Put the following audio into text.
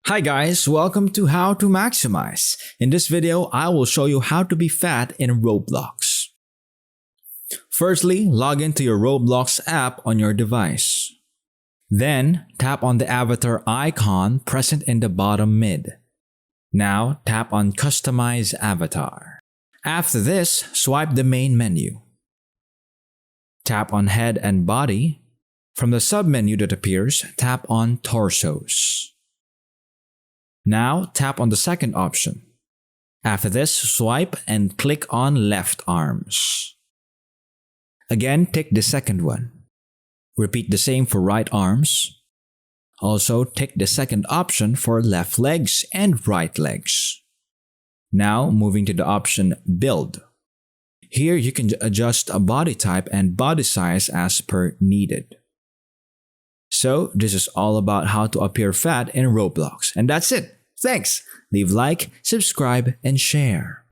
Hi guys, welcome to How to Maximize. In this video, I will show you how to be fat in Roblox. Firstly, log into your Roblox app on your device. Then, tap on the avatar icon present in the bottom mid. Now, tap on Customize Avatar. After this, swipe the main menu. Tap on Head and Body. From the submenu that appears, tap on Torsos. Now, tap on the second option. After this, swipe and click on Left Arms. Again, tick the second one. Repeat the same for right arms. Also, tick the second option for left legs and right legs. Now, moving to the option Build. Here, you can adjust a body type and body size as per needed. So, this is all about how to appear fat in Roblox. And that's it. Thanks. Leave like, subscribe, and share.